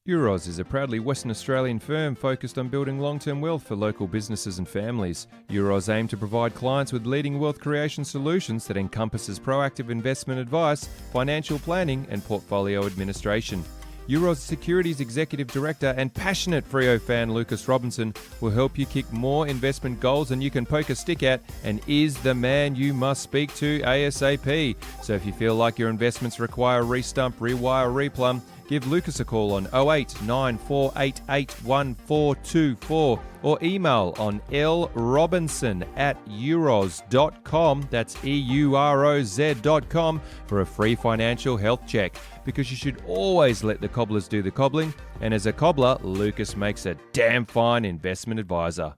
Euros is a proudly Western Australian firm focused on building long-term wealth for local businesses and families. Euros aim to provide clients with leading wealth creation solutions that encompasses proactive investment advice, financial planning and portfolio administration. Euros Securities Executive Director and passionate Freo fan Lucas Robinson will help you kick more investment goals than you can poke a stick at and is the man you must speak to ASAP. So if you feel like your investments require restump, rewire, replumb, give Lucas a call on 0894881424 or email on lrobinson@euros.com, that's EUROZ.com, for a free financial health check. Because you should always let the cobblers do the cobbling, and as a cobbler, Lucas makes a damn fine investment advisor.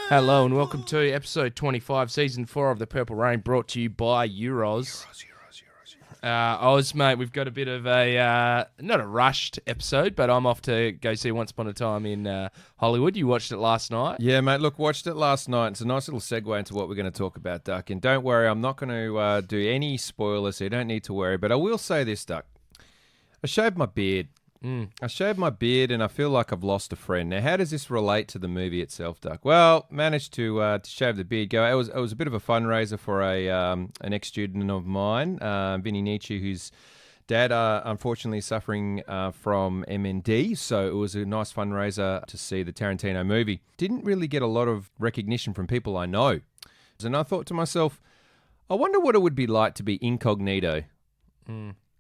Hello and welcome to episode 25, season 4 of the Purple Rain, brought to you by Euros. Oz, mate, we've got a bit of a, not a rushed episode, but I'm off to go see Once Upon a Time in Hollywood. You watched it last night? Yeah, mate, look, watched it last night. It's a nice little segue into what we're going to talk about, Duck. And don't worry, I'm not going to do any spoilers, so you don't need to worry. But I will say this, Duck. I shaved my beard. I shaved my beard and I feel like I've lost a friend. Now, how does this relate to the movie itself, Duck? Well, managed to shave the beard. It was a bit of a fundraiser for an ex-student of mine, Vinny Nietzsche, whose dad unfortunately is suffering from MND. So it was a nice fundraiser to see the Tarantino movie. Didn't really get a lot of recognition from people I know. And I thought to myself, I wonder what it would be like to be incognito.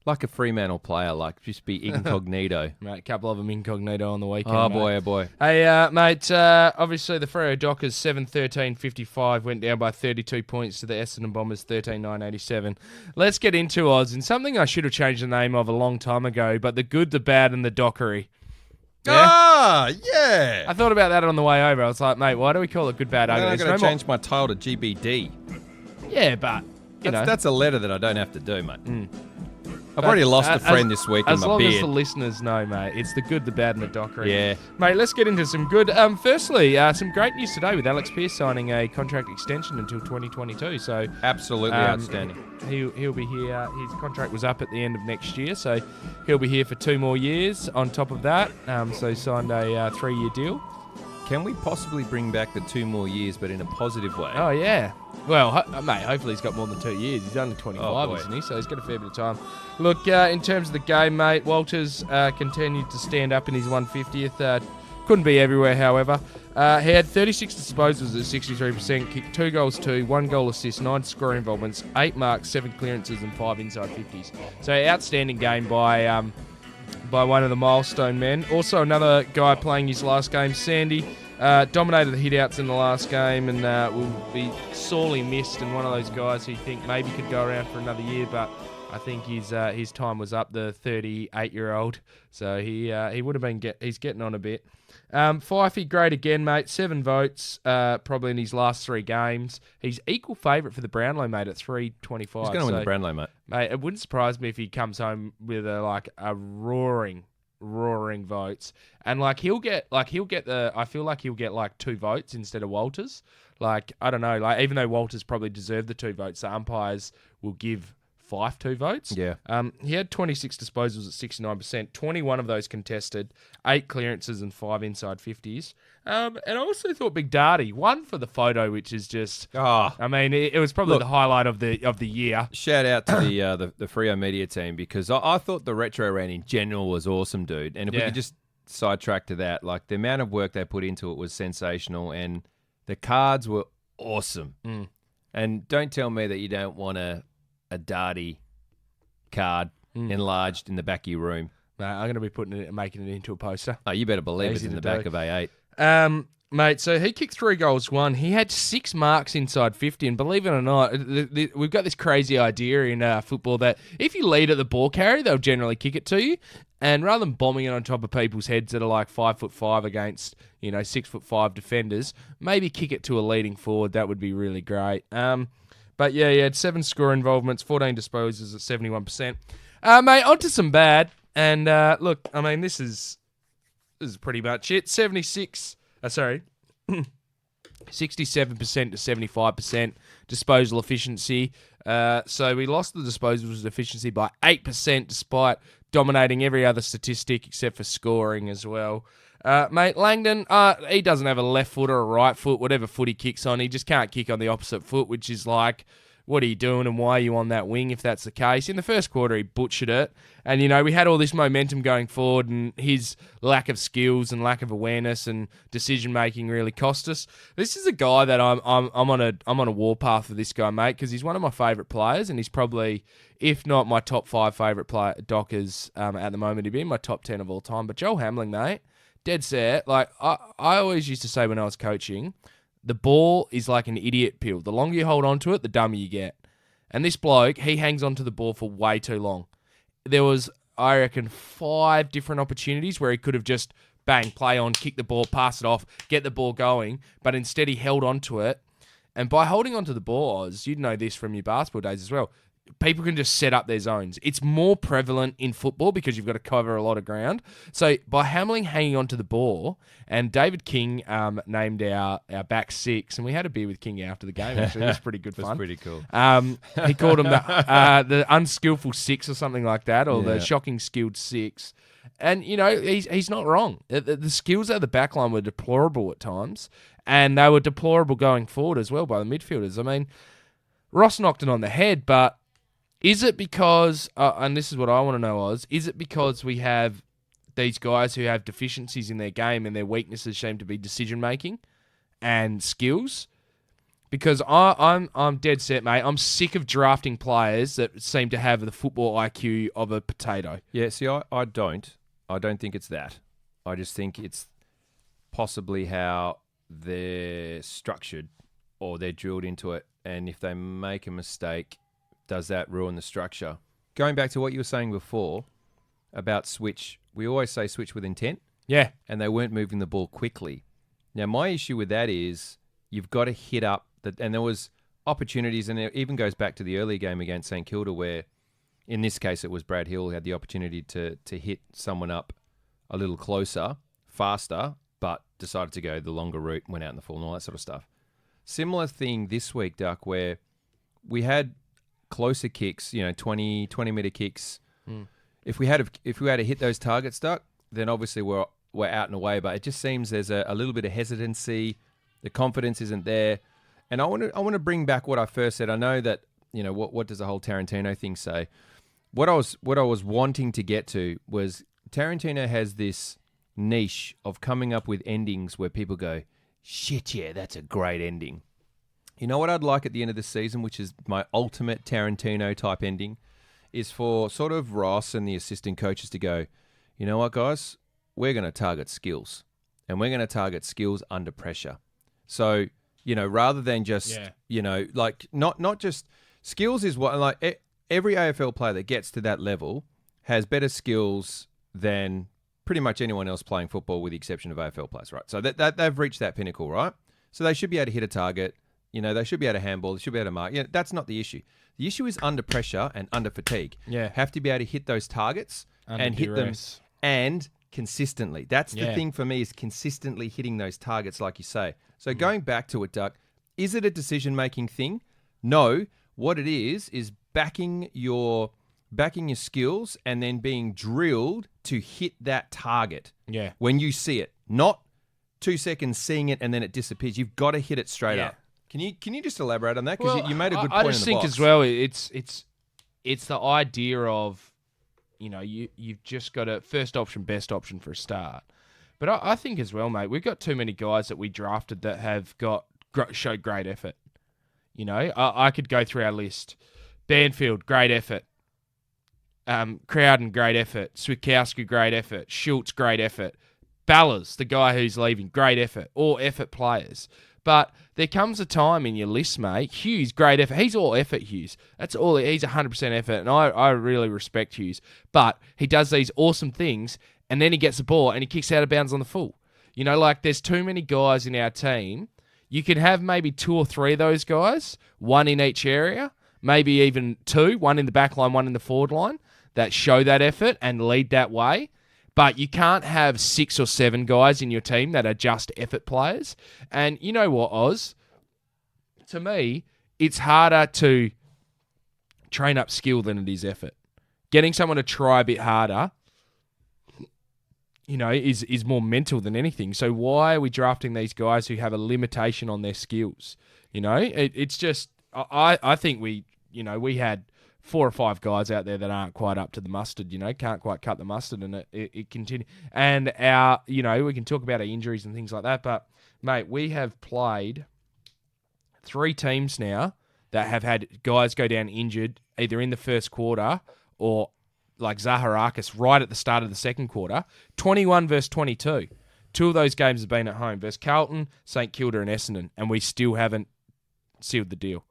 Like a Fremantle player, like just be incognito. Mate, a couple of them incognito on the weekend. Oh, mate. boy, oh, boy. Hey, mate, obviously the Freo Dockers 7-13-55 went down by 32 points to the Essendon Bombers 13-9-87. Let's get into Oz, and something I should have changed the name of a long time ago, but the good, the bad, and the dockery. Yeah? Ah, yeah. I thought about that on the way over. I was like, mate, why do we call it good, bad, ugly? I'm going to change my title to GBD. Yeah, but, That's a letter that I don't have to do, mate. I've already lost a friend this week in my beard. As long as the listeners know, mate, it's the good, the bad, and the dockery. Yeah. Mate, let's get into some good. Firstly, some great news today with Alex Pearce signing a contract extension until 2022. So absolutely outstanding. He'll be here. His contract was up at the end of next year, so he'll be here for 2 more years on top of that. So he signed a 3-year deal. Can we possibly bring back the 2 more years, but in a positive way? Oh, yeah. Well, mate, hopefully he's got more than 2 years. He's only 25, boy. isn't he? So he's got a fair bit of time. Look, in terms of the game, mate, Walters continued to stand up in his 150th. Couldn't be everywhere, however. He had 36 disposals at 63%, kicked 2 goals, 1 goal assist, 9 score involvements, 8 marks, 7 clearances, and 5 inside 50s. So outstanding game by one of the milestone men. Also, another guy playing his last game, Sandy. Dominated the hit-outs in the last game and will be sorely missed, and one of those guys who you think maybe could go around for another year, but I think his time was up, the 38-year-old, so he would have been he's getting on a bit. Fifey, great again, mate. 7 votes, probably in his last 3 games. He's equal favourite for the Brownlow, mate, at 3.25. He's going to win the Brownlow, mate. Mate, it wouldn't surprise me if he comes home with a roaring votes, and he'll get I feel like he'll get 2 votes instead of Walters. I don't know, even though Walters probably deserved the 2 votes, the umpires will give Fife 2 votes. Yeah. He had 26 disposals at 69%, 21 of those contested, 8 clearances and 5 inside 50s. And I also thought Big Darty, 1 for the photo, which is just, I mean, it was probably the highlight of the year. Shout out to the Freo media team, because I thought the retro round in general was awesome, dude. And if we could just sidetrack to that, the amount of work they put into it was sensational, and the cards were awesome. And don't tell me that you don't want a Darty card enlarged in the back of your room. Mate, I'm going to be making it into a poster. Oh, you better believe it's in the back of A8. Mate, so he kicked 3 goals, one. He had 6 marks inside 50, and believe it or not, we've got this crazy idea in football that if you lead at the ball carrier, they'll generally kick it to you. And rather than bombing it on top of people's heads that are like 5'5" against, 6'5" defenders, maybe kick it to a leading forward. That would be really great. But yeah, he had 7 score involvements, 14 disposals at 71%. Mate, on to some bad. And look, I mean, this is pretty much it. 67% to 75% disposal efficiency. So we lost the disposals efficiency by 8% despite dominating every other statistic except for scoring as well. Mate, Langdon, he doesn't have a left foot or a right foot, whatever foot he kicks on. He just can't kick on the opposite foot, which is like, what are you doing and why are you on that wing if that's the case? In the first quarter, he butchered it. And, we had all this momentum going forward and his lack of skills and lack of awareness and decision-making really cost us. This is a guy that I'm on a warpath with this guy, mate, because he's one of my favourite players and he's probably, if not my top 5 favourite Dockers at the moment, he'd be in my top 10 of all time. But Joel Hamling, mate, dead set. Like, I always used to say when I was coaching, the ball is like an idiot pill. The longer you hold on to it, the dumber you get. And this bloke, he hangs on to the ball for way too long. There was, I reckon, 5 different opportunities where he could have just bang, play on, kick the ball, pass it off, get the ball going. But instead he held on to it. And by holding on to the ball, Oz, you'd know this from your basketball days as well, people can just set up their zones. It's more prevalent in football because you've got to cover a lot of ground. So by Hamling hanging onto the ball, and David King named our back 6, and we had a beer with King after the game, actually. It was pretty good fun. That's pretty cool. He called him the unskillful 6 or something like that, or the shocking skilled 6. And, he's not wrong. The skills at the back line were deplorable at times, and they were deplorable going forward as well by the midfielders. I mean, Ross knocked it on the head, but is it because, and this is what I want to know, Oz, is it because we have these guys who have deficiencies in their game and their weaknesses seem to be decision-making and skills? Because I'm dead set, mate. I'm sick of drafting players that seem to have the football IQ of a potato. Yeah, see, I don't. I don't think it's that. I just think it's possibly how they're structured or they're drilled into it. And if they make a mistake, does that ruin the structure? Going back to what you were saying before about switch, we always say switch with intent. Yeah. And they weren't moving the ball quickly. Now, my issue with that is you've got to hit up, and there was opportunities, and it even goes back to the early game against St Kilda where, in this case, it was Brad Hill who had the opportunity to hit someone up a little closer, faster, but decided to go the longer route, went out in the full and all that sort of stuff. Similar thing this week, Duck, where we had closer kicks, 20-meter kicks. If we had to hit those targets, Duck, then obviously we're out and away. But it just seems there's a little bit of hesitancy. The confidence isn't there. And I want to bring back what I first said. I know that what does the whole Tarantino thing say? What I was wanting to get to was Tarantino has this niche of coming up with endings where people go, shit, yeah, that's a great ending. You know what I'd like at the end of the season, which is my ultimate Tarantino type ending, is for sort of Ross and the assistant coaches to go, you know what, guys? We're going to target skills. And we're going to target skills under pressure. So, rather than just, not just skills is what, like every AFL player that gets to that level has better skills than pretty much anyone else playing football with the exception of AFL players, right? So that they've reached that pinnacle, right? So they should be able to hit a target. They should be able to handball. They should be able to mark. That's not the issue. The issue is under pressure and under fatigue. Yeah. Have to be able to hit those targets and hit them and consistently. That's the thing for me is consistently hitting those targets, like you say. So going back to it, Duck, is it a decision-making thing? No. What it is backing your skills and then being drilled to hit that target. Yeah. When you see it, not 2 seconds seeing it and then it disappears. You've got to hit it straight up. Can you just elaborate on that? Because you made a good point in the box. I just think as well, it's the idea of, you've just got a first option, best option for a start. But I think as well, mate, we've got too many guys that we drafted that have showed great effort. I could go through our list. Banfield, great effort. Crowden, great effort. Switkowski, great effort. Schultz, great effort. Ballas, the guy who's leaving, great effort. All effort players. But there comes a time in your list, mate. Hughes, great effort. He's all effort, Hughes. That's all. He's 100% effort, and I really respect Hughes. But he does these awesome things, and then he gets the ball, and he kicks out of bounds on the full. You know, like there's too many guys in our team. You can have maybe 2 or 3 of those guys, one in each area, maybe even 2, one in the back line, one in the forward line, that show that effort and lead that way. But you can't have 6 or 7 guys in your team that are just effort players. And you know what, Oz? To me, it's harder to train up skill than it is effort. Getting someone to try a bit harder, you know, is more mental than anything. So why are we drafting these guys who have a limitation on their skills? You know, it's just, I think we had 4 or 5 guys out there that aren't quite up to the mustard, you know, can't quite cut the mustard, and it continues. And we can talk about our injuries and things like that, but mate, we have played 3 teams now that have had guys go down injured either in the first quarter or like Zaharakis right at the start of the second quarter. 21 versus 22. 2 of those games have been at home versus Carlton, St Kilda, and Essendon, and we still haven't sealed the deal.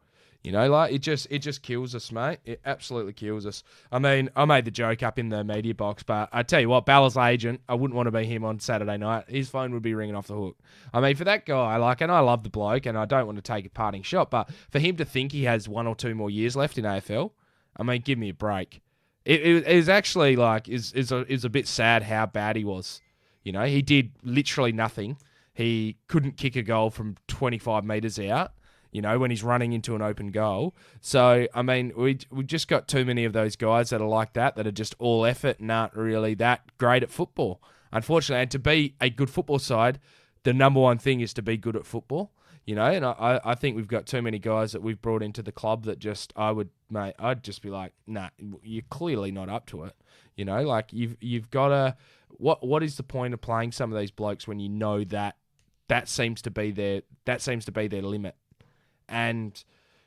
You know, like it just kills us, mate. It absolutely kills us. I mean, I made the joke up in the media box, but I tell you what, Ballas' agent, I wouldn't want to be him on Saturday night. His phone would be ringing off the hook. I mean, for that guy, and I love the bloke, and I don't want to take a parting shot, but for him to think he has 1 or 2 more years left in AFL, I mean, give me a break. It is actually like is a bit sad how bad he was. You know, he did literally nothing. He couldn't kick a goal from 25 metres out, you know, when he's running into an open goal. So, I mean, we just got too many of those guys that are like that are just all effort and aren't really that great at football, unfortunately. And to be a good football side, the number one thing is to be good at football, you know. And I think we've got too many guys that we've brought into the club that just, I'd just be like, nah, you're clearly not up to it. You know, like you've got to, what is the point of playing some of these blokes when you know that seems to be their limit? And,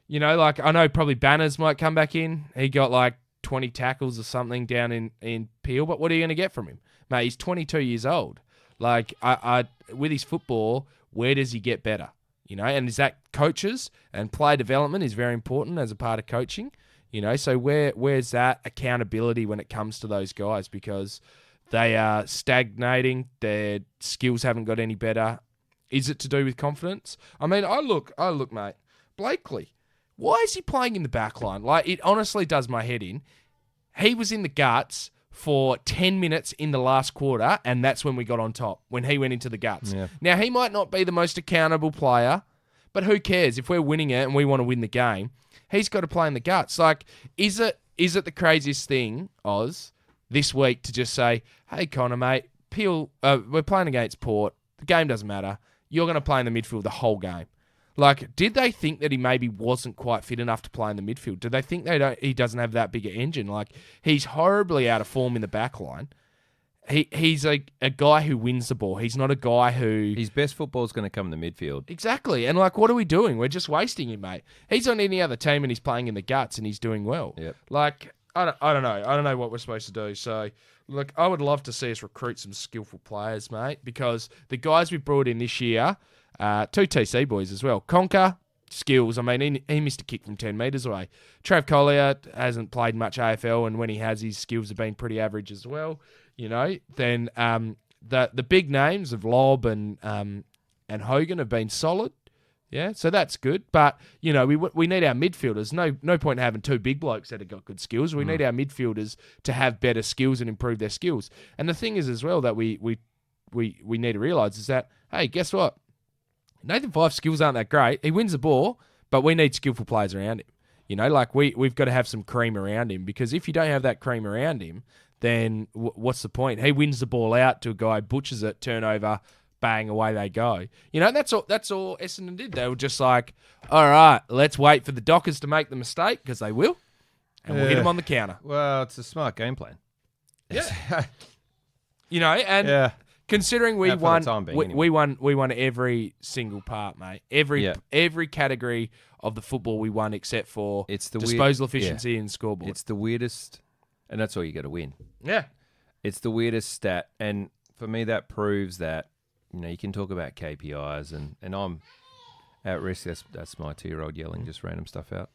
you know, like I know probably Banners might come back in. He got like 20 tackles or something down in Peel, but what are you going to get from him? Mate, he's 22 years old. Like, with his football, where does he get better? You know, and is that coaches and player development is very important as a part of coaching. You know, so where's that accountability when it comes to those guys? Because they are stagnating. Their skills haven't got any better. Is it to do with confidence? I mean, I look, mate. Blakely, why is he playing in the back line? Like, it honestly does my head in. He was in the guts for 10 minutes in the last quarter, and that's when we got on top, when he went into the guts. Yeah. Now, he might not be the most accountable player, but who cares? If we're winning it and we want to win the game, he's got to play in the guts. Like, is it the craziest thing, Oz, this week to just say, hey, Connor, mate, Peel, we're playing against Port. The game doesn't matter. You're going to play in the midfield the whole game. Like, did they think that he maybe wasn't quite fit enough to play in the midfield? Do they think he doesn't have that bigger engine? Like, he's horribly out of form in the back line. He's a guy who wins the ball. He's not a guy who... His best football is going to come in the midfield. Exactly. And, like, what are we doing? We're just wasting him, mate. He's on any other team and he's playing in the guts and he's doing well. Yep. Like, I don't know. I don't know what we're supposed to do. So, look, I would love to see us recruit some skillful players, mate, because the guys we brought in this year... 2 TC boys as well. Conker, skills. I mean, he missed a kick from 10 metres away. Trav Collier hasn't played much AFL, and when he has, his skills have been pretty average as well. You know, then the big names of Lobb and Hogan have been solid. Yeah, so that's good. But, you know, we need our midfielders. No point in having 2 big blokes that have got good skills. We need our midfielders to have better skills and improve their skills. And the thing is as well that we need to realise is that, hey, guess what? Nathan Fyfe's skills aren't that great. He wins the ball, but we need skillful players around him. You know, like we've got to have some cream around him, because if you don't have that cream around him, then what's the point? He wins the ball out to a guy, butchers it, turnover, bang, away they go. You know, that's all Essendon did. They were just like, all right, let's wait for the Dockers to make the mistake, because they will, and we'll hit them on the counter. Well, it's a smart game plan. Yeah. You know, and... Yeah. Considering we won every single part, mate. Every category of the football we won except for disposal efficiency and scoreboard. It's the weirdest, and that's all you got to win. Yeah. It's the weirdest stat. And for me, that proves that, you can talk about KPIs, and I'm at risk. That's my 2-year-old yelling just random stuff out.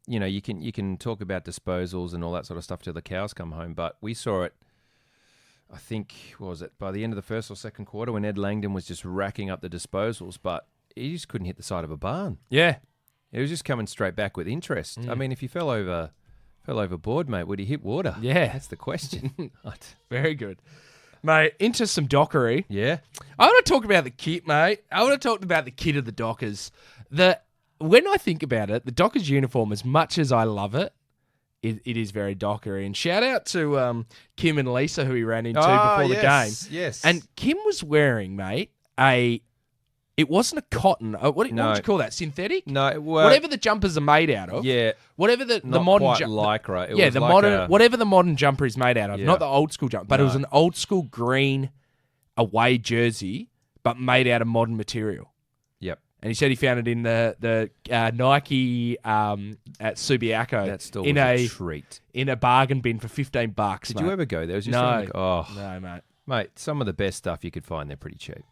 You can talk about disposals and all that sort of stuff till the cows come home, but we saw it, I think, what was it, by the end of the first or second quarter when Ed Langdon was just racking up the disposals, but he just couldn't hit the side of a barn. Yeah. It was just coming straight back with interest. I mean, if he fell overboard, mate, would he hit water? Yeah. That's the question. Very good. Mate, into some Dockery. Yeah. I want to talk about the kit, mate. I want to talk about the kit of the Dockers. When I think about it, the Dockers uniform, as much as I love it, it is very Dockery. And shout out to Kim and Lisa, who we ran into before the game. Yes. And Kim was wearing, mate, it wasn't a cotton. What would you call that? Synthetic? No. Whatever the jumpers are made out of. Yeah. Whatever the Not modern quite lycra. It yeah, was the like modern whatever the modern jumper is made out of, Yeah. not the old school jumper, but it was an old school green away jersey, but made out of modern material. Yep. And he said he found it in the Nike at Subiaco. That store in was a treat. In a bargain bin for $15. Did you ever go there? Was No. no, mate. Mate, some of the best stuff you could find, they're pretty cheap.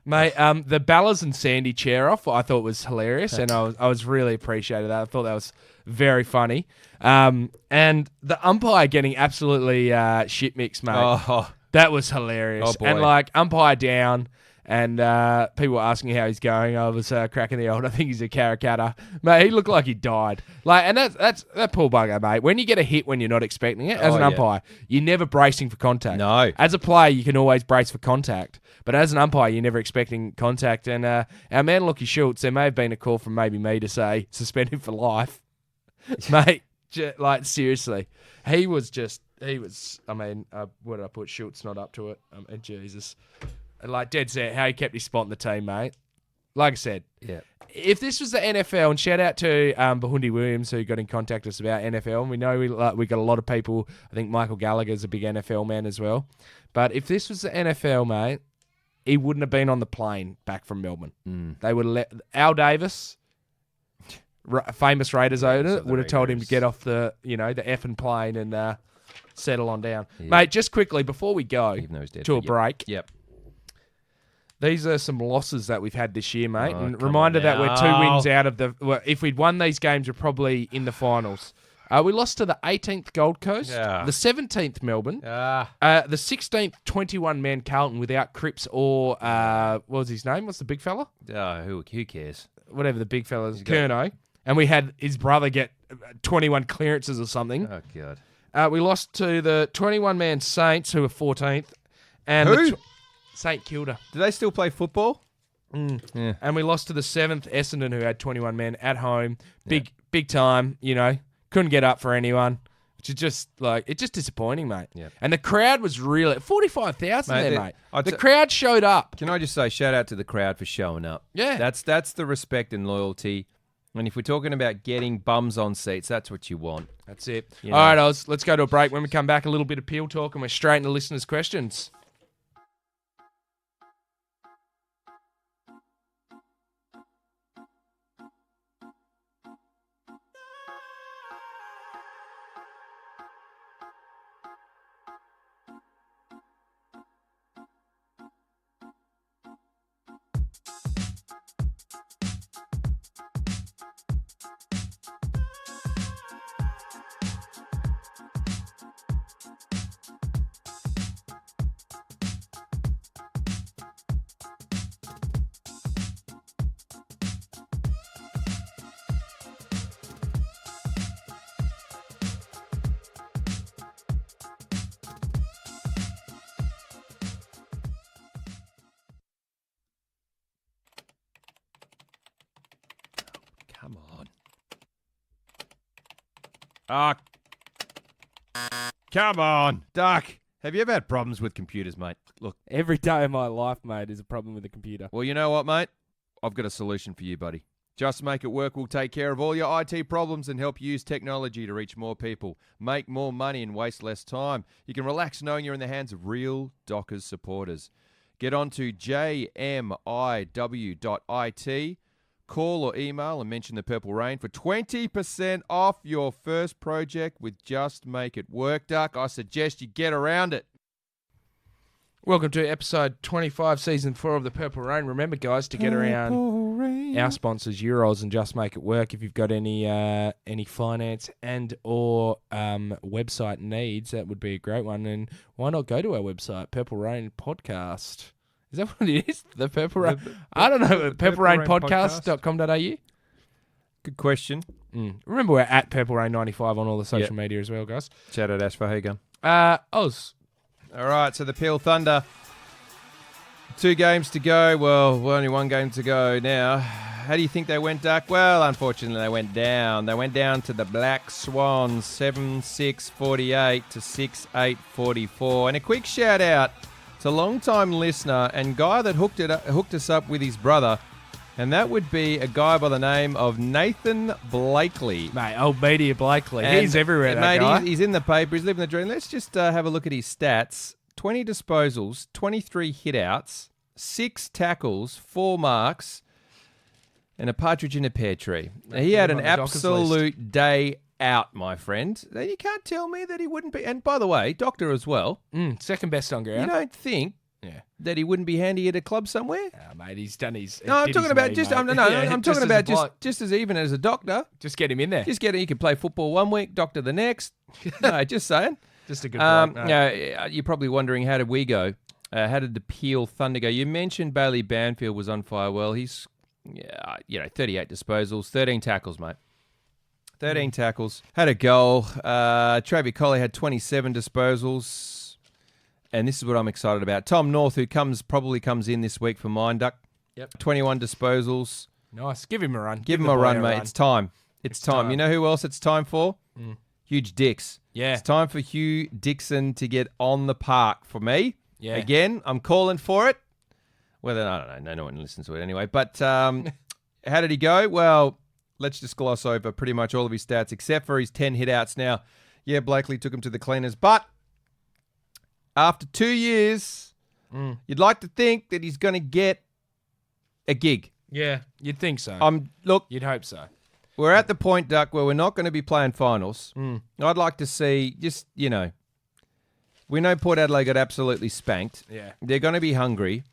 Mate, the Ballas and Sandy chair off, I thought was hilarious, and I was really appreciated that. I thought that was very funny. And the umpire getting absolutely shit mixed, mate. Oh, That was hilarious. Oh, boy. And like umpire down, and people were asking how he's going. I was cracking the old, I think he's a caricature. Mate, he looked like he died. Like, and that's that poor bugger, mate. When you get a hit when you're not expecting it, as an umpire, you're never bracing for contact. No. As a player, you can always brace for contact. But as an umpire, you're never expecting contact. And our man, Lockie Schultz, there may have been a call from maybe me to say, suspend him for life. Mate, like, seriously. He was, I mean, what did I put? Schultz not up to it. Jesus. Like, dead set, how he kept his spot in the team, mate. Like I said, if this was the NFL, and shout out to Bahundi Williams, who got in contact with us about NFL, and we know we got a lot of people. I think Michael Gallagher's a big NFL man as well. But if this was the NFL, mate, he wouldn't have been on the plane back from Melbourne. They would have let Al Davis, famous Raiders owner, would have told him to get off the effing plane and settle on down. Mate, just quickly before we go to a break. Yep. These are some losses that we've had this year, mate. Oh, and reminder that we're 2 wins out of the... Well, if we'd won these games, we're probably in the finals. We lost to the 18th Gold Coast, the 17th Melbourne, the 16th 21-man Carlton without Cripps or... what was his name? What's the big fella? Who cares? Whatever the big fella's, Kerno. And we had his brother get 21 clearances or something. Oh, God. We lost to the 21-man Saints, who were 14th. And Who? St Kilda. Do they still play football? Yeah. And we lost to the 7th Essendon, who had 21 men at home. Big time, Couldn't get up for anyone. Which is just it's just disappointing, mate. Yeah. And the crowd was really 45,000 there, mate. I'd The say- crowd showed up. Can I just say shout out to the crowd for showing up? Yeah. That's the respect and loyalty. And if we're talking about getting bums on seats, that's what you want. That's it. You All know. right, Oz, let's go to a break. When we come back, a little bit of Peel Talk, and we're straight into listeners' questions. Come on. Ah, come on, Duck. Have you ever had problems with computers, mate? Look, Every day of my life, mate, is a problem with the computer. well, you know what, mate? I've got a solution for you, buddy. Just Make It Work will take care of all your IT problems and help you use technology to reach more people, make more money, and waste less time. You can relax knowing you're in the hands of real Dockers supporters. Get on to jmiw.it. Call or email and mention the Purple Rain for 20% off your first project with Just Make It Work, Duck. I suggest you get around it. Welcome to episode 25, season 4 of the Purple Rain. Remember, guys, to get around our sponsors, Euros, and Just Make It Work. If you've got any finance and or website needs, that would be a great one. And why not go to our website, Purple Rain Podcast? Is that what it is? The Purple Rain? I don't know. purplerainpodcast.com.au? Good question. Remember, we're at Purple Rain 95 on all the social media as well, guys. Shout out Ash for Hagan. Oz. All right, so the Peel Thunder, 2 games to go. Well, only 1 game to go now. How do you think they went, Duck? Well, unfortunately, they went down. They went down to the Black Swans, 7-6-48 to 6-8-44. And a quick shout out to long-time listener and guy that hooked us up with his brother, and that would be a guy by the name of Nathan Blakely. Mate, old media Blakely. He's everywhere, that guy. He's in the paper. He's living the dream. Let's just have a look at his stats. 20 disposals, 23 hit-outs, 6 tackles, 4 marks, and a partridge in a pear tree. He had an absolute day out, my friend. You can't tell me that he wouldn't be. And by the way, Doctor as well. Second best on ground. You don't think that he wouldn't be handy at a club somewhere? Mate, he's done his. No, I'm talking about just. I'm talking about just as even as a doctor. Just get him in there. Just get him. You can play football one week, doctor the next. No, just saying. Just a good point. No. You're probably wondering, how did we go? How did the Peel Thunder go? You mentioned Bailey Banfield was on fire. Well, he's 38 disposals, 13 tackles, mate. 13 tackles. Had a goal. Travis Coley had 27 disposals. And this is what I'm excited about. Tom North, who probably comes in this week for mine, Duck. Yep. 21 disposals. Nice. Give him a run. Give him a run, mate. It's time. It's time. You know who else it's time for? Huge Dix. Yeah. It's time for Hugh Dixon to get on the park for me. Yeah. Again, I'm calling for it. Whether, I don't know. No one listens to it anyway. But how did he go? Well, let's just gloss over pretty much all of his stats, except for his 10 hit-outs. Now, yeah, Blakely took him to the cleaners, but after 2 years, you'd like to think that he's going to get a gig. Yeah, you'd think so. Look, you'd hope so. We're at the point, Duck, where we're not going to be playing finals. I'd like to see just, we know Port Adelaide got absolutely spanked. Yeah. They're going to be hungry.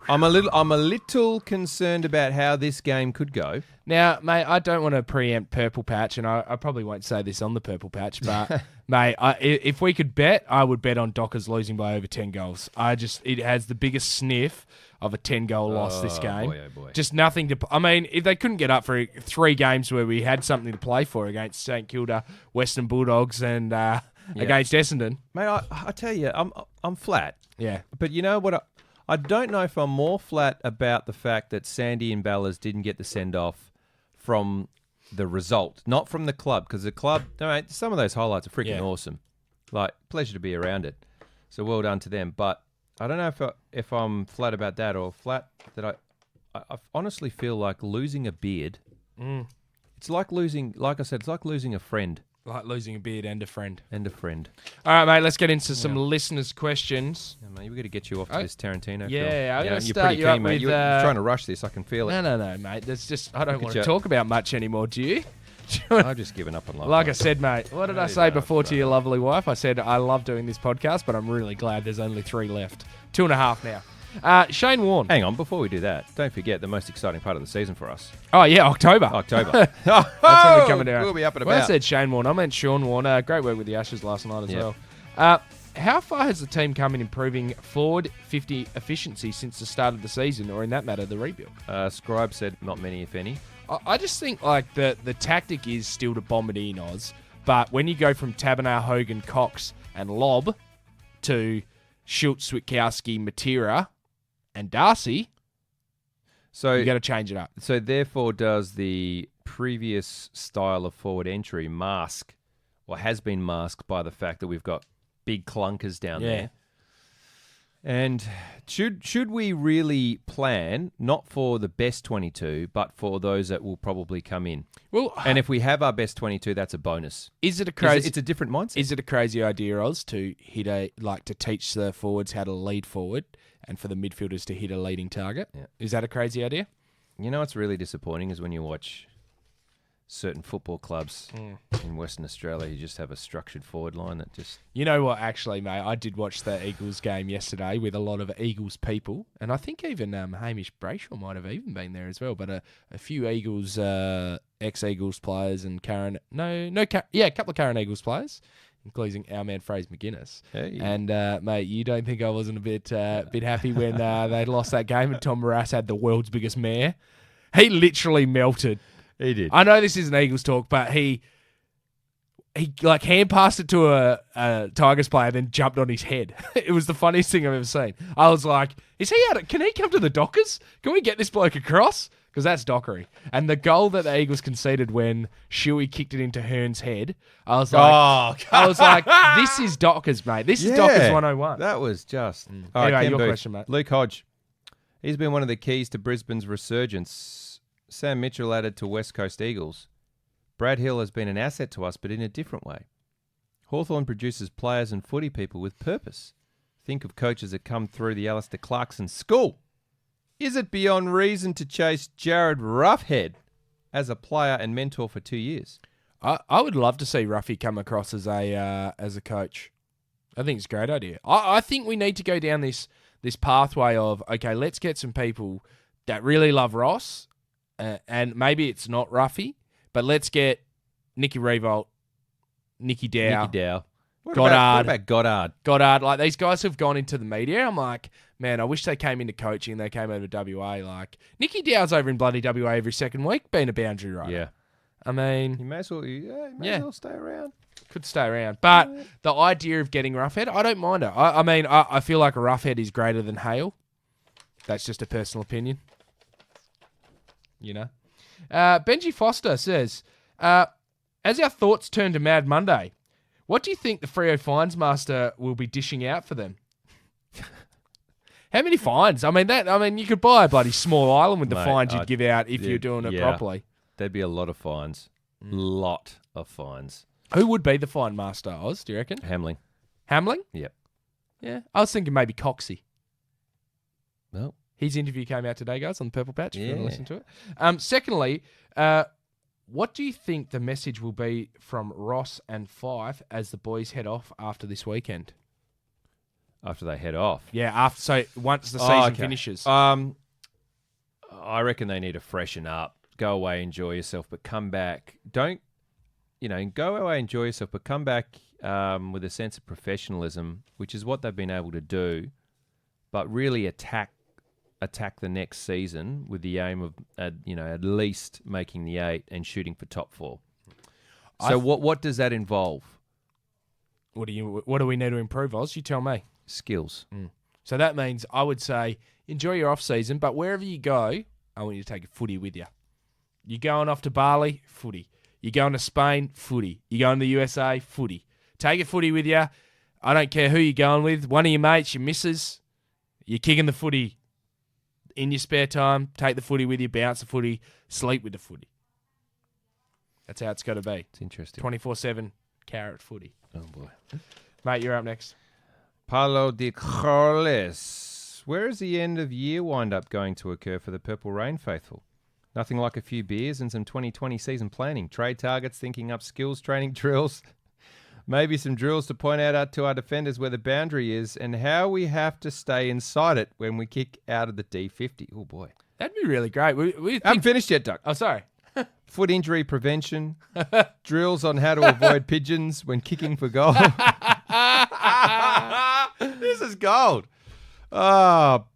I'm a little concerned about how this game could go. Now, mate, I don't want to preempt Purple Patch, and I probably won't say this on the Purple Patch, but mate, if we could bet, I would bet on Dockers losing by over 10 goals. It has the biggest sniff of a 10-goal loss this game. Boy, oh boy. Just nothing to. I mean, if they couldn't get up for 3 games where we had something to play for against St Kilda, Western Bulldogs, and against Essendon, mate, I tell you, I'm flat. Yeah, but you know what? I don't know if I'm more flat about the fact that Sandy and Ballas didn't get the send-off from the result, not from the club, because the club, mate, some of those highlights are freaking awesome. Like, pleasure to be around it. So well done to them. But I don't know if I'm flat about that or flat that I honestly feel like losing a beard. It's like losing, like I said, it's like losing a friend. Like losing a beard and a friend. All right, mate, let's get into some listeners' questions. Yeah, mate, we've got to get you off to this Tarantino film. Yeah, I'm going to you're start pretty you keen, up mate. with... You're trying to rush this. I can feel it. No, mate. That's just... I don't want to talk about much anymore, do you? I've just given up on life. Like I said, mate, what did I say before to your lovely wife? I said, I love doing this podcast, but I'm really glad there's only 3 left. 2.5 now. Shane Warne. Hang on, before we do that, don't forget the most exciting part of the season for us. Oh, yeah, October. That's when we're coming out. We'll be up and about. When I said Shane Warne, I meant Sean Warne. Great work with the Ashes last night as well. How far has the team come in improving forward 50 efficiency since the start of the season, or in that matter, the rebuild? Scribe said not many, if any. I just think like the tactic is still to bomb it in, Oz. But when you go from Taberner, Hogan, Cox, and Lobb to Schultz, Switkowski, Matera, and Darcy, so you got to change it up. So therefore, does the previous style of forward entry mask, or has been masked by the fact that we've got big clunkers down there? And should we really plan not for the best 22, but for those that will probably come in? Well, and if we have our best 22, that's a bonus. Is it a crazy? It's a different mindset. Is it a crazy idea, Oz, to hit to teach the forwards how to lead forward, and for the midfielders to hit a leading target? Yeah. Is that a crazy idea? You know what's really disappointing is when you watch certain football clubs in Western Australia, you just have a structured forward line that just... You know what, actually, mate? I did watch the Eagles game yesterday with a lot of Eagles people, and I think even Hamish Brayshaw might have even been there as well, but a few Eagles, ex-Eagles players and a couple of current Eagles players, including our man Fraser McGuinness. Hey. And, mate, you don't think I wasn't a bit happy when they lost that game and Tom Morass had the world's biggest mare? He literally melted. He did. I know this isn't Eagles talk, but he like hand passed it to a Tigers player, then jumped on his head. It was the funniest thing I've ever seen. I was like, can he come to the Dockers? Can we get this bloke across? Because that's Dockery. And the goal that the Eagles conceded when Shuey kicked it into Hearn's head, I was like, this is Dockers, mate. This is Dockers 101. That was just... All right, anyway, your question, mate. Luke Hodge. He's been one of the keys to Brisbane's resurgence. Sam Mitchell added to West Coast Eagles. Brad Hill has been an asset to us, but in a different way. Hawthorn produces players and footy people with purpose. Think of coaches that come through the Alistair Clarkson school. Is it beyond reason to chase Jared Roughhead as a player and mentor for 2 years? I would love to see Ruffy come across as a coach. I think it's a great idea. I think we need to go down this pathway of, okay, let's get some people that really love Ross. And maybe it's not Ruffy, but let's get Nicky Revolt, Nicky Dow. What Goddard. about Goddard? Goddard. Like, these guys have gone into the media. I'm like, man, I wish they came into coaching. They came over to WA. Like, Nicky Dow's over in bloody WA every second week being a boundary rider. Yeah. I mean... You may as well stay around. Could stay around. But the idea of getting Roughhead, I don't mind it. I feel like a Roughhead is greater than Hale. That's just a personal opinion. You know, Benji Foster says, as our thoughts turn to Mad Monday, what do you think the Freo Fines Master will be dishing out for them? How many fines? I mean, you could buy a bloody small island with the fines you'd give out if you're doing it properly. There'd be a lot of fines. Lot of fines. Who would be the fine master, Oz, do you reckon? Hamling. Yep. Yeah. I was thinking maybe Coxie. Well... His interview came out today, guys, on the Purple Patch, if you want to listen to it. Secondly, what do you think the message will be from Ross and Fife as the boys head off after this weekend? After they head off? Yeah, once the season finishes. I reckon they need to freshen up, go away, enjoy yourself, but come back. Go away, enjoy yourself, but come back with a sense of professionalism, which is what they've been able to do, but really attack the next season with the aim of at least making the 8 and shooting for top 4. So what does that involve? What do we need to improve, Oz? You tell me. Skills. So that means I would say enjoy your off season, but wherever you go, I want you to take a footy with you. You're going off to Bali, footy. You're going to Spain, footy. You're going to the USA, footy. Take a footy with you. I don't care who you're going with. One of your mates, your missus. You're kicking the footy. In your spare time, take the footy with you, bounce the footy, sleep with the footy. That's how it's got to be. It's interesting. 24/7 carrot footy. Oh, boy. Mate, you're up next. Paulo de Corles. Where is the end of year wind-up going to occur for the Purple Rain faithful? Nothing like a few beers and some 2020 season planning. Trade targets, thinking up skills, training drills. Maybe some drills to point out to our defenders where the boundary is and how we have to stay inside it when we kick out of the D50. Oh, boy. That'd be really great. We haven't finished yet, Doug. Oh, sorry. Foot injury prevention. Drills on how to avoid pigeons when kicking for goal. This is gold. Oh,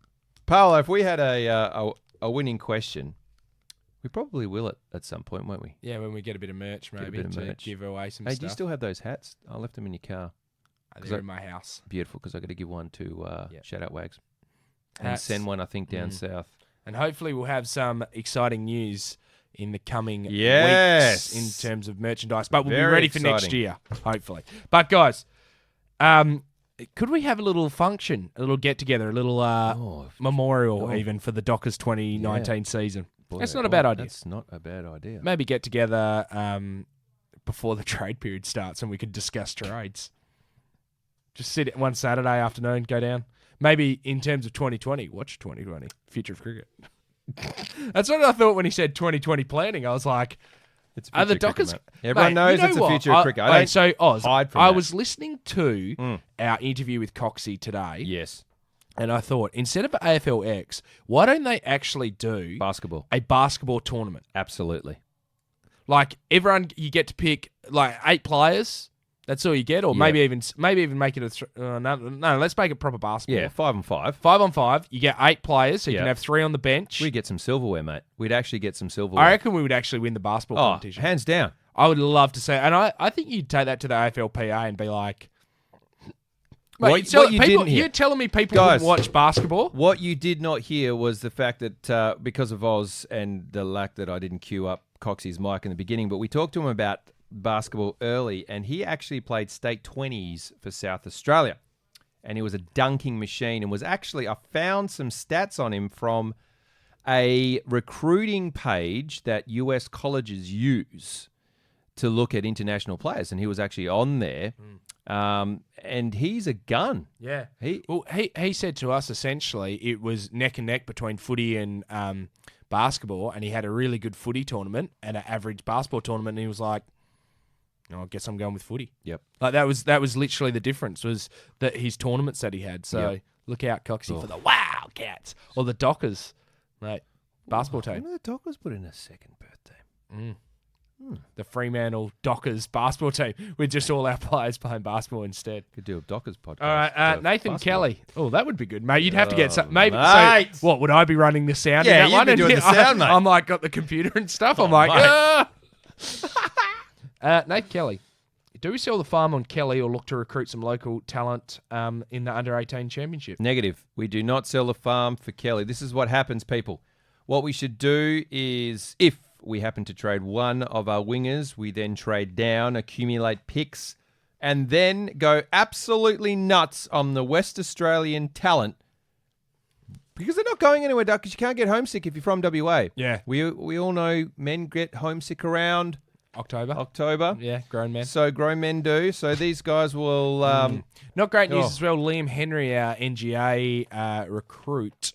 Paolo, if we had a winning question, we probably will at some point, won't we? Yeah, when we get a bit of merch, maybe, give away some stuff. Hey, do you still have those hats? I left them in your car. They're in my house. Beautiful, because I got to give one to Shout Out Wags. And send one, I think, down south. And hopefully we'll have some exciting news in the coming weeks in terms of merchandise. But we'll be ready for next year, hopefully. But, guys, could we have a little function, a little get-together, a little memorial even for the Dockers 2019 season? Boy, that's not a bad idea. That's not a bad idea. Maybe get together before the trade period starts and we could discuss trades. Just sit one Saturday afternoon, go down. Maybe in terms of 2020, watch 2020, future of cricket. That's what I thought when he said 2020 planning. I was like, It's a Are the future of cricket, Dockers? mate. Everyone Mate, knows you know it's a what? future of cricket. I don't so Oz, hide from I that. was listening to our interview with Coxie today, Yes. and I thought instead of AFLX, why don't they actually do Basketball. a basketball tournament? Absolutely. Like everyone, you get to pick like 8 players. That's all you get, or Yeah. maybe even make it a no. Let's make it proper basketball. Yeah, 5 on 5. 5 on 5. You get 8 players, so you Yeah. can have 3 on the bench. We'd get some silverware, mate. We'd actually get some silverware. I reckon we would actually win the basketball competition. Hands down. I would love to see, and I think you'd take that to the AFLPA and be like, What you didn't hear. You're telling me people Guys, wouldn't watch basketball? What you did not hear was the fact that because of Oz and the lack that I didn't queue up Coxie's mic in the beginning, but we talked to him about basketball early, and he actually played state 20s for South Australia, and he was a dunking machine, and was actually, I found some stats on him from a recruiting page that US colleges use to look at international players, and he was actually on there. And he's a gun. Yeah. He He said to us essentially it was neck and neck between footy and basketball, and he had a really good footy tournament and an average basketball tournament, and he was like, I guess I'm going with footy. Yep. Like that was literally the difference, was that his tournaments that he had. So Yep. look out, Coxie, for the Wildcats or the Dockers, mate. Basketball team. When the Dockers put in a second birthday. The Fremantle Dockers basketball team with just all our players playing basketball instead. Could do a Dockers podcast. All right, Nathan basketball. Kelly. Oh, that would be good, mate. You'd have to get some. Maybe. mate. So, what would I be running the sound? Yeah, in that you'd one? be And doing the sound, mate. I'm like got the computer and stuff. I'm Oh, like, mate. Nathan Kelly. Do we sell the farm on Kelly or look to recruit some local talent in the under-18 championship? Negative. We do not sell the farm for Kelly. This is what happens, people. What we should do is, if we happen to trade one of our wingers, we then trade down, accumulate picks, and then go absolutely nuts on the West Australian talent, because they're not going anywhere, Duck, because you can't get homesick if you're from WA. Yeah. We all know men get homesick around October. Yeah, grown men. So grown men do. So these guys will... Not great news Oh. as well. Liam Henry, our NGA recruit,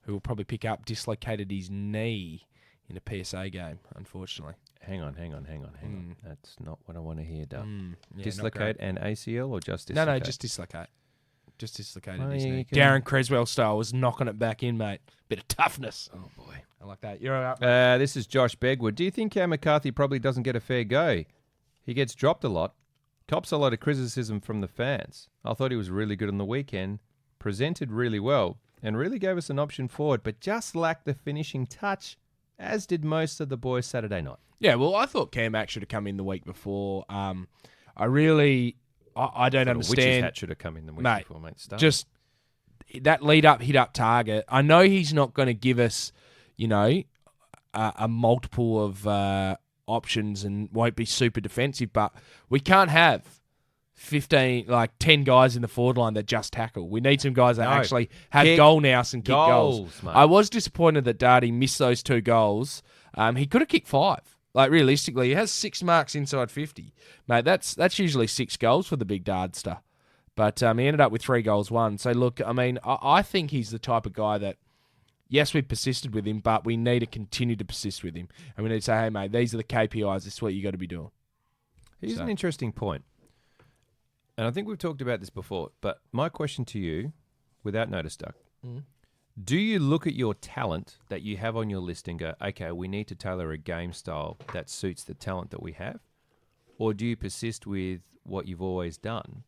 who will probably pick up, dislocated his knee in a PSA game, unfortunately. Hang on. That's not what I want to hear, Duck. Yeah, Dislocate not and ACL or just great. dislocate? No, just dislocate. Just dislocated Well, his you knee. can- Darren Creswell style was knocking it back in, mate. Bit of toughness. Oh, boy. I like that. You're all right. This is Josh Begwood. Do you think Cam McCarthy probably doesn't get a fair go? He gets dropped a lot, cops a lot of criticism from the fans. I thought he was really good on the weekend, presented really well, and really gave us an option forward, but just lacked the finishing touch, as did most of the boys Saturday night. Yeah, well, I thought Cam Mack should have come in the week before. I don't Thought a witch's understand. hat should have come in the week Mate, before, mate. Start. Just that lead up, hit up target. I know he's not going to give us, a multiple of options and won't be super defensive, but we can't have 10 guys in the forward line that just tackle. We need some guys that No. actually have Kick goal nous and kick goals. goals, mate. I was disappointed that Darty missed those 2 goals. He could have kicked 5. Like, realistically, he has 6 marks inside 50. Mate, that's usually 6 goals for the big Dardster. But he ended up with 3 goals, 1. So, look, I mean, I think he's the type of guy that, yes, we've persisted with him, but we need to continue to persist with him. And we need to say, hey, mate, these are the KPIs. This is what you got to be doing. Here's an interesting point. And I think we've talked about this before, but my question to you, without notice, Duck, do you look at your talent that you have on your list and go, okay, we need to tailor a game style that suits the talent that we have? Or do you persist with what you've always done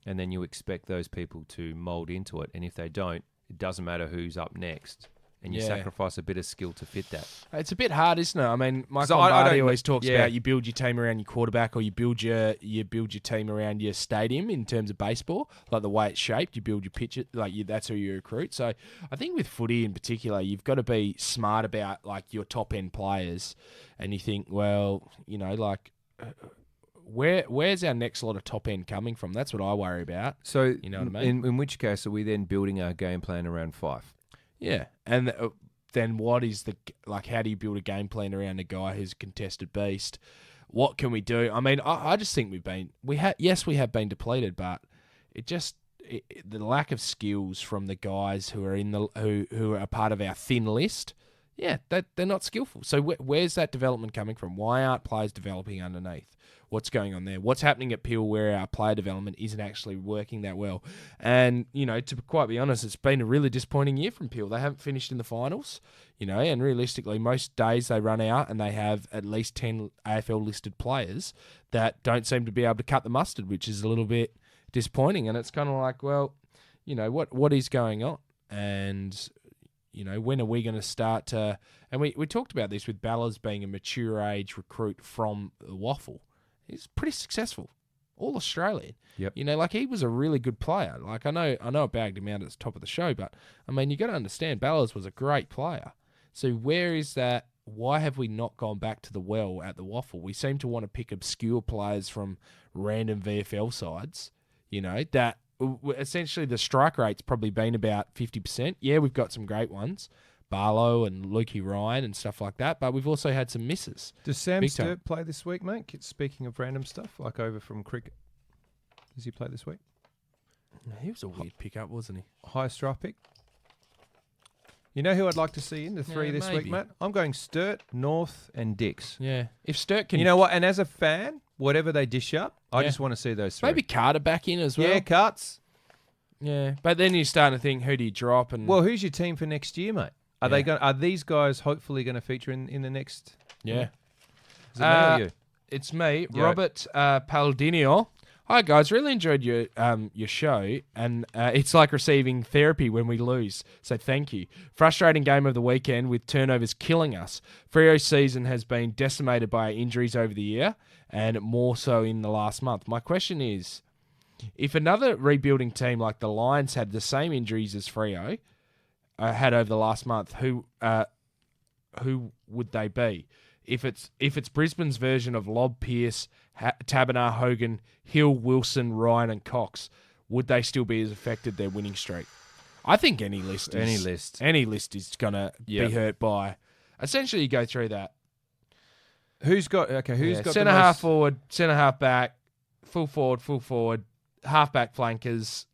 and then you expect those people to mould into it? And if they don't, it doesn't matter who's up next. And you Yeah. sacrifice a bit of skill to fit that. It's a bit hard, isn't it? I mean, Michael I Lombardi don't- always talks yeah. about you build your team around your quarterback, or you build your team around your stadium in terms of baseball, like the way it's shaped. You build your pitch, that's who you recruit. So I think with footy in particular, you've got to be smart about like your top end players, and you think, well, where's our next lot of top end coming from? That's what I worry about. So You know what I mean? in which case are we then building our game plan around Fife? Yeah, and then what is how do you build a game plan around a guy who's a contested beast? What can we do? I mean, I just think we have been depleted, but the lack of skills from the guys who are who are part of our thin list. Yeah, they're not skillful. So where's that development coming from? Why aren't players developing underneath? What's going on there? What's happening at Peel where our player development isn't actually working that well? And, to quite be honest, it's been a really disappointing year from Peel. They haven't finished in the finals, and realistically, most days they run out and they have at least 10 AFL-listed players that don't seem to be able to cut the mustard, which is a little bit disappointing. And it's kind of like, well, what is going on? And, when are we going to start to... And we talked about this with Ballas being a mature age recruit from the Waffle. He's pretty successful, all Australian. Yep. He was a really good player. I know I bagged him out at the top of the show, but you got to understand, Ballas was a great player. So where is that? Why have we not gone back to the well at the Waffle? We seem to want to pick obscure players from random VFL sides. That essentially the strike rate's probably been about 50%. Yeah, we've got some great ones. Barlow and Lukey Ryan and stuff like that, but we've also had some misses. Does Sam Sturt play this week, mate? Speaking of random stuff, like over from cricket. Does he play this week? He was a weird pickup, wasn't he? Highest draft pick. You know who I'd like to see in the three this week, mate? I'm going Sturt, North, and Dix. Yeah. If Sturt can... You know what? And as a fan, whatever they dish up, I just want to see those three. Maybe Carter back in as well. Yeah, Cuts. Yeah. But then you're starting to think, who do you drop? And well, who's your team for next year, mate? Are these guys hopefully going to feature in the next? Yeah. Is it me or you? It's me, Robert Palladino. Hi guys, really enjoyed your show, and it's like receiving therapy when we lose. So thank you. Frustrating game of the weekend with turnovers killing us. Freo's season has been decimated by injuries over the year, and more so in the last month. My question is, if another rebuilding team like the Lions had the same injuries as Freo had over the last month, who would they be? If it's Brisbane's version of Lob, Pearce, Taberner, Hogan, Hill, Wilson, Ryan, and Cox, would they still be as affected their winning streak? I think any list is gonna be hurt by. Essentially, you go through that. Who's got centre half forward, centre half back, full forward, half back flankers,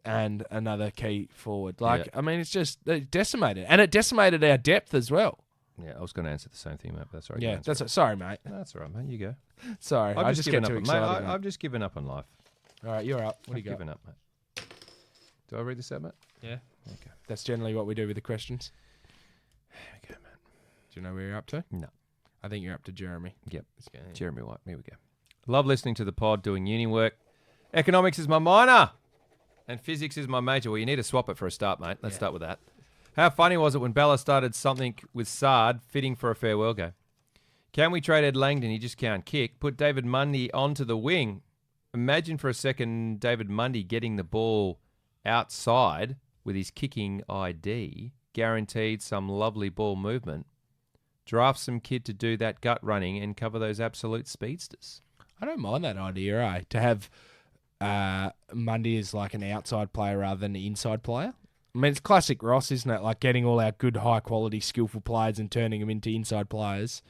and another key forward. It's just decimated, and it decimated our depth as well. Yeah, I was going to answer the same thing, mate. But that's all right. Yeah, sorry, mate. No, that's all right, mate. You go. Sorry, I just get too excited. I've just given up on life. All right, you're up. What do you got? Given up, mate. Do I read this out, mate? Yeah. Okay. That's generally what we do with the questions. Here we go, mate. Do you know where you're up to? No. I think you're up to Jeremy. Yep. Jeremy White. Here we go. Love listening to the pod, doing uni work. Economics is my minor, and physics is my major. Well, you need to swap it for a start, mate. Let's start with that. How funny was it when Bella started something with Sard fitting for a farewell game? Can we trade Ed Langdon? He just can't kick. Put David Mundy onto the wing. Imagine for a second David Mundy getting the ball outside with his kicking ID, guaranteed some lovely ball movement. Draft some kid to do that gut running and cover those absolute speedsters. I don't mind that idea, to have Mundy as like an outside player rather than an inside player. I mean, it's classic Ross, isn't it? Like getting all our good, high-quality, skillful players and turning them into inside players.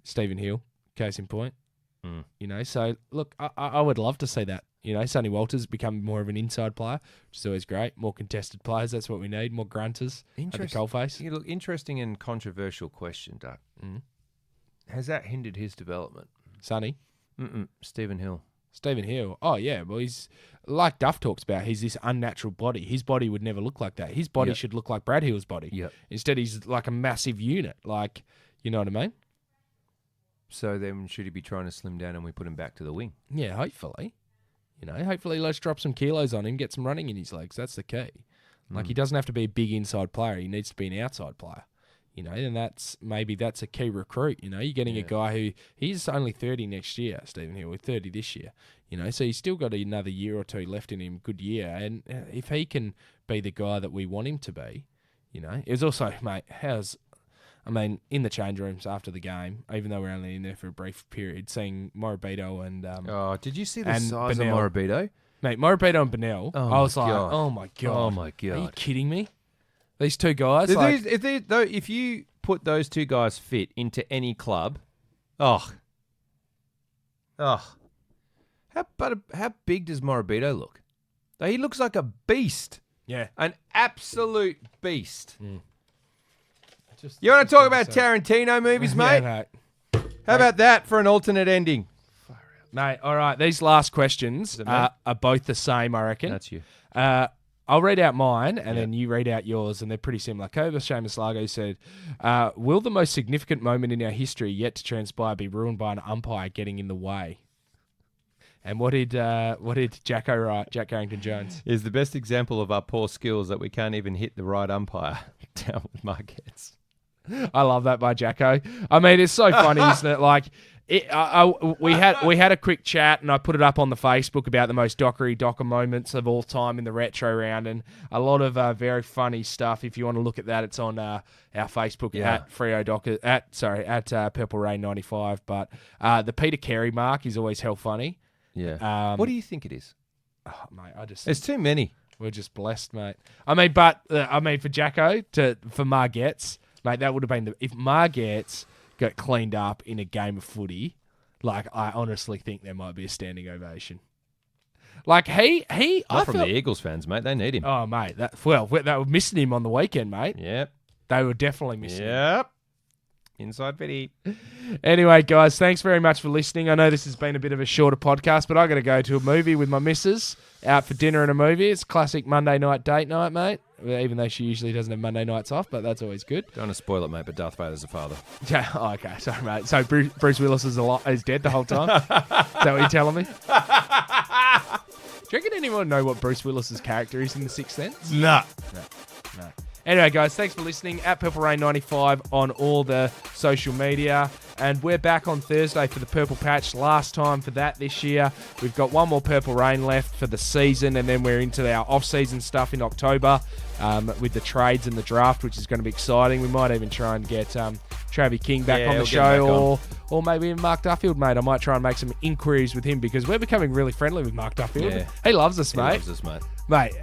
Stephen Hill, case in point. So, look, I would love to see that. Sonny Walters become more of an inside player, which is always great. More contested players, that's what we need. More grunters at the coalface. Yeah, look, interesting and controversial question, Duck. Has that hindered his development? Sonny? Stephen Hill. Stephen Hill. Oh, yeah. Well, he's, like Duff talks about, he's this unnatural body. His body would never look like that. His body should look like Brad Hill's body. Yep. Instead, he's like a massive unit. Like, you know what I mean? So then should he be trying to slim down and we put him back to the wing? Yeah, hopefully. Hopefully let's drop some kilos on him, get some running in his legs. That's the key. Like, he doesn't have to be a big inside player. He needs to be an outside player. And that's a key recruit. You're getting a guy who, he's only 30 next year, Stephen Hill, with 30 this year. So he's still got another year or two left in him, good year. And if he can be the guy that we want him to be, it was also, mate, in the change rooms after the game, even though we're only in there for a brief period, seeing Morabito and... did you see the size of Morabito? Mate, Morabito and Benell, I was like, oh my God. Oh my God. Are you kidding me? These two guys, if you put those two guys fit into any club, how big does Morabito look? He looks like a beast. Yeah, an absolute beast. You want to talk about Tarantino movies, mate? Yeah, mate. How about that for an alternate ending? Mate, all right. These last questions are both the same, I reckon. That's you. I'll read out mine, and then you read out yours, and they're pretty similar. Koba Seamus Largo said, will the most significant moment in our history yet to transpire be ruined by an umpire getting in the way? And what did Jacko write, Jack Carrington-Jones? Is the best example of our poor skills that we can't even hit the right umpire down with Marquez. I love that by Jacko. I mean, it's so funny, isn't it? Like, we had a quick chat, and I put it up on the Facebook about the most docker moments of all time in the retro round, and a lot of very funny stuff. If you want to look at that, it's on our Facebook at Freo Docker at Purple Rain 95. But the Peter Carey mark is always hell funny. Yeah. What do you think it is? Oh, mate, There's too many. We're just blessed, mate. I mean, for Jacko for Margetts, mate, that would have been if Margetts got cleaned up in a game of footy. Like, I honestly think there might be a standing ovation. Like Not from the Eagles fans, mate. They need him. Oh, mate, they were missing him on the weekend, mate. Yep. They were definitely missing him. Yep. Inside Fitty. Anyway, guys, thanks very much for listening. I know this has been a bit of a shorter podcast, but I got to go to a movie with my missus, out for dinner and a movie. It's classic Monday night date night, mate. Even though she usually doesn't have Monday nights off, but that's always good. Don't want to spoil it, mate, but Darth Vader's a father. Yeah, okay, sorry, mate. So Bruce Willis is dead the whole time? Is that what you're telling me? Do you reckon anyone know what Bruce Willis's character is in The Sixth Sense? No. Anyway, guys, thanks for listening. At Purple Rain 95 on all the social media. And we're back on Thursday for the Purple Patch. Last time for that this year. We've got one more Purple Rain left for the season, and then we're into our off-season stuff in October with the trades and the draft, which is going to be exciting. We might even try and get Travie King back on the show, or maybe even Mark Duffield, mate. I might try and make some inquiries with him because we're becoming really friendly with Mark Duffield. Yeah. He loves us, mate. Mate,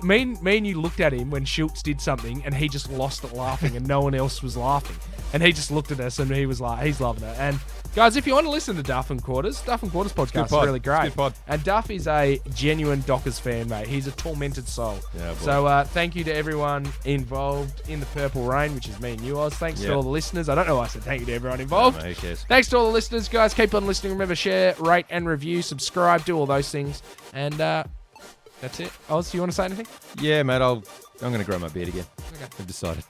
me and you looked at him when Schultz did something, and he just lost it laughing, and no one else was laughing. And he just looked at us, and he was like, he's loving it. And guys, if you want to listen to Duff and Quarters podcast is really great. And Duff is a genuine Dockers fan, mate. He's a tormented soul. Yeah, so thank you to everyone involved in the Purple Rain, which is me and you, Oz. Thanks to all the listeners. I don't know why I said thank you to everyone involved. No, who cares? Thanks to all the listeners, guys. Keep on listening. Remember, share, rate, and review. Subscribe. Do all those things. And that's it. Oz, you want to say anything? Yeah, mate. I'm going to grow my beard again. Okay. I've decided.